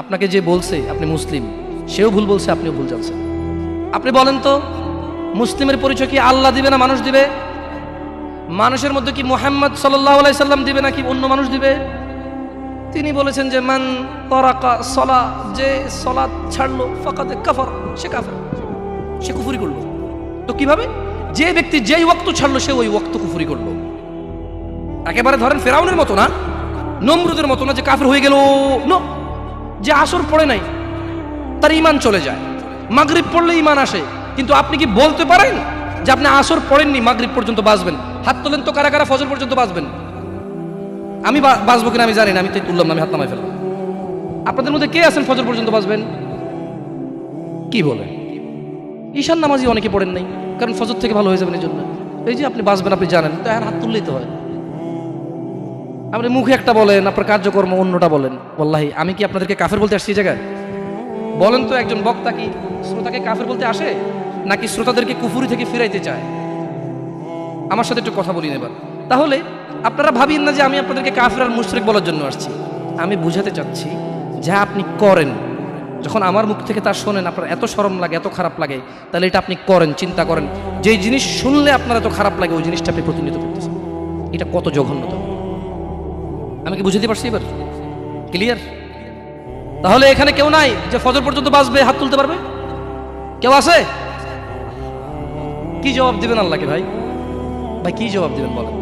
আপনাকে যে বলছে আপনি মুসলিম, সেও ভুল বলছে, আপনিও ভুল জানছেন। আপনি বলেন তো, মুসলিমের পরিচয় কি আল্লাহ দিবে না মানুষ দিবে? মানুষের মধ্যে কি মুহাম্মদ সাল্লাল্লাহু আলাইহি সাল্লাম দিবে নাকি অন্য মানুষ দিবে? তিনি বলেছেন যে মান তারাকা সলা, যে সালাত ছাড়লো ফাকাদ কাফার, সে কাফের, সে কুফরি করলো। তো কিভাবে? যে ব্যক্তি যেই ওয়াক্ত ছাড়লো সে ওই ওয়াক্ত কুফরি করলো। একেবারে ধরেন ফেরাউনের মতো না, নমরুদের মতো না যে কাফের হয়ে গেল। নো, যে আসর পড়ে নাই তার ঈমান চলে যায়, মাগরিব পড়লে ঈমান আসে। কিন্তু আপনি কি বলতে পারেন যে আপনি আসর পড়েননি মাগরিব পর্যন্ত বাঁচবেন? হাত তোলেন তো কারা কারা ফজর পর্যন্ত বাঁচবেন। আমি বাঁচবো কিনা আমি জানি না, আমি তাই তুললাম না, আমি হাত নামাই ফেললাম। আপনাদের মধ্যে কে আছেন ফজর পর্যন্ত বাঁচবেন? কি বলেন? ঈশান নামাজি অনেকে পড়েন নাই, কারণ ফজর থেকে ভালো হয়ে যাবেন এই জন্য। এই যে আপনি বাঁচবেন আপনি জানেন, তো এখন হাত তুললেই তো হয়। আপনি মুখে একটা বলেন, আপনার কার্যকর্ম অন্যটা বলেন। ওয়াল্লাহি আমি কি আপনাদেরকে কাফের বলতে আসছি এই জায়গায়? বলেন তো, একজন বক্তা কি শ্রোতাকে কাফের বলতে আসে, নাকি শ্রোতাদেরকে কুফুরি থেকে ফিরাইতে চায়? আমার সাথে একটু কথা বলি এবার। তাহলে আপনারা ভাবিন না যে আমি আপনাদেরকে কাফের আর মুশরিক বলার জন্য আসছি। আমি বুঝাতে চাচ্ছি, যা আপনি করেন, যখন আমার মুখ থেকে তা শোনেন আপনার এত শরম লাগে, এত খারাপ লাগে, তাহলে এটা আপনি করেন, চিন্তা করেন, যেই জিনিস শুনলে আপনার এত খারাপ লাগে ওই জিনিসটা আপনি প্রতিনিধিত্ব করতেছেন। এটা কত জঘন্যতম। আমি কি বুঝাতে পারছি এবার? ক্লিয়ার? তাহলে এখানে কেউ নাই যে ফজর পর্যন্ত বাঁচবে, হাত তুলতে পারবে? কেউ আছে? কি জবাব দিবেন আল্লাহকে? ভাই ভাই কি জবাব দিবেন বলেন?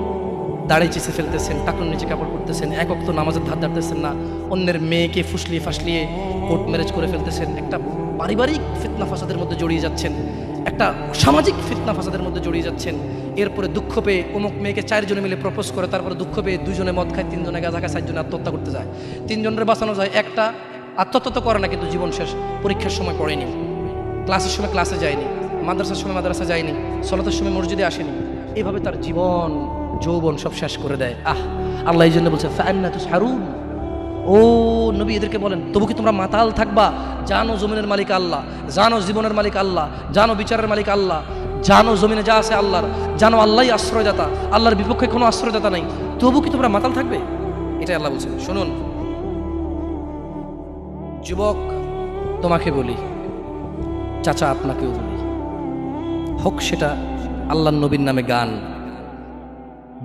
দাড়ি চিছে ফেলতেছেন, টাকুর নিচে কাপড় পরতেছেন, এক ওয়াক্ত নামাজের ধার ধারতেছেন না, অন্যের মেয়েকে ফুসলিয়ে ফাসলিয়ে কোর্ট ম্যারেজ করে ফেলতেছেন, একটা পারিবারিক ফিতনা ফাসাদের মধ্যে জড়িয়ে যাচ্ছেন, একটা সামাজিক ফিতনা ফাসাদের মধ্যে জড়িয়ে যাচ্ছেন। এরপরে দুঃখ পেয়ে অমুক মেয়েকে 4 জনে মিলে প্রপোজ করে, তারপরে দুঃখ পেয়ে 2 জনে মদ খায়, 3 জনে গাঁজা খায়, 4 জনে আত্মহত্যা করতে যায়। 3 জনের বাঁচানো যায়, একটা আত্মহত্যা তো করে না, কিন্তু জীবন শেষ। পরীক্ষার সময় পড়েনি, ক্লাসের সময় ক্লাসে যায়নি, মাদ্রাসার সময় মাদ্রাসা যায়নি, সলাতের সময় মসজিদে আসেনি, এভাবে তার জীবন যৌবন সব শেষ করে দেয়। আল্লাহ এই জন্য বলছে ফাআন্না তুসহারুন। ও নবী, এদেরকে বলেন তবু কি তোমরা মাতাল থাকবা? জানো জমিনের মালিক আল্লাহ, জানো জীবনের মালিক আল্লাহ, জানো বিচারের মালিক আল্লাহ, জানো জমিনে যা আছে আল্লাহর, জানো আল্লাহই আশ্রয়দাতা, আল্লাহর বিপক্ষে কোনো আশ্রয়দাতা নাই, তবু কি তোমরা মাতাল থাকবে? এটাই আল্লাহ বলছেন। শুনুন যুবক, তোমাকে বলি, চাচা আপনাকেও বলি, হোক সেটা আল্লাহর নবীর নামে গান,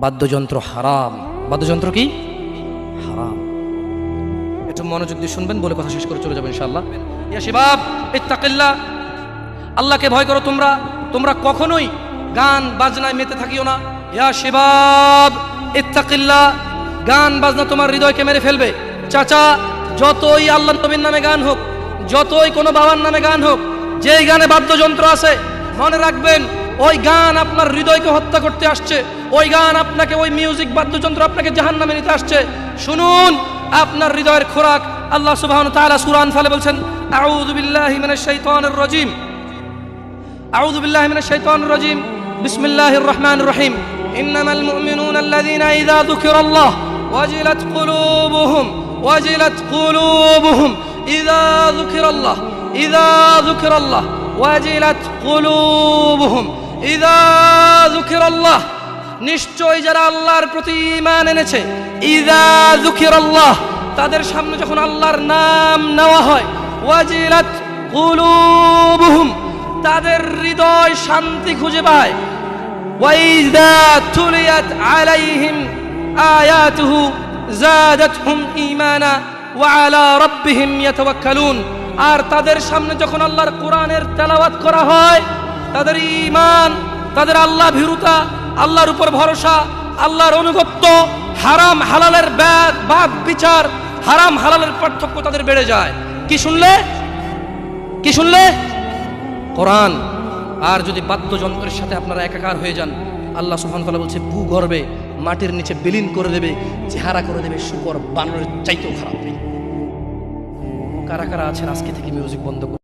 বাদ্যযন্ত্র হারাম। বাদ্যযন্ত্র কি হারাম? একটু মনোযোগ দিয়ে শুনবেন, বলে কথা শেষ করে চলে যাবেন ইনশাআল্লাহ। ইয়া শিবাব ইত্তাকিল্লাহ, আল্লাহকে ভয় করো তোমরা, তোমরা কখনোই গান বাজনায় মেতে থাকিও না। ইয়া শিবাব ইত্তাকিল্লাহ, গান বাজনা তোমার হৃদয়কে মেরে ফেলবে। চাচা, যতই আল্লাহর নবীর নামে গান হোক, যতই কোনো বাবার নামে গান হোক, যেই গানে বাদ্যযন্ত্র আছে, মনে রাখবেন ওই গান আপনার হৃদয়কে হত্যা করতে আসছে, ওই গান আপনাকে, ওই মিউজিক বাদ্যযন্ত্র আপনাকে জাহান্নামে নিতে আসছে। শুনুন, আপনার হৃদয়ের খোরাক আল্লাহ সুবহানাহু ওয়া তাআলা সূরা আনফালে বলছেন, আউযু বিল্লাহি মিনাশ শাইতানির রাজীম, আউযু বিল্লাহি মিনাশ শাইতানির রাজীম, বিসমিল্লাহির রহমানির রহিম, ইন্নামাল মুমিনুনা আল্লাযীনা ইযা যুকিরাল্লাহ ওয়াজিলাত কুলুবুহুম, ওয়াজিলাত কুলুবুহুম ইযা যুকিরাল্লাহ, ইযা যুকিরাল্লাহ ওয়াজিলাত কুলুবুহুম ইযা যুকিরাল্লাহ। নিশ্চয় যারা আল্লাহর প্রতি ঈমান এনেছে, ইযা যুকিরাল্লাহ, তাদের সামনে যখন আল্লাহর নাম নেওয়া হয়, ওয়াজিলাত কুলুবুহুম, তাদের হৃদয় শান্তি খুঁজে পায়। ওয়াইযা তুলিয়াত আলাইহিম আয়াতুহু যাদাতহুম ঈমানা ওয়া আলা রাব্বিহিম ইয়াতাওয়াক্কালুন। আর তাদের সামনে যখন আল্লাহর কোরআনের তেলাওয়াত করা হয়, তাদের ঈমান, তাদের আল্লাহ ভীরুতা, আল্লাহর উপর ভরসা, আল্লাহর অনুগত্য, হারাম হালালের বাদ বিচার, হারাম হালালের পার্থক্য তাদের বেড়ে যায়। কি শুনলে? কি শুনলে? কোরআন। আর যদি বাদ্যযন্ত্রের সাথে আপনারা একাকার হয়ে যান, আল্লাহ সুবহানাহু ওয়া তাআলা বলছে ভূগর্ভে মাটির নিচে বিলীন করে দেবে, চেহারা করে দেবে শুকর বানরের চাইতেও খারাপ। কারা কারা আছেন আজকে থেকে মিউজিক বন্ধ করে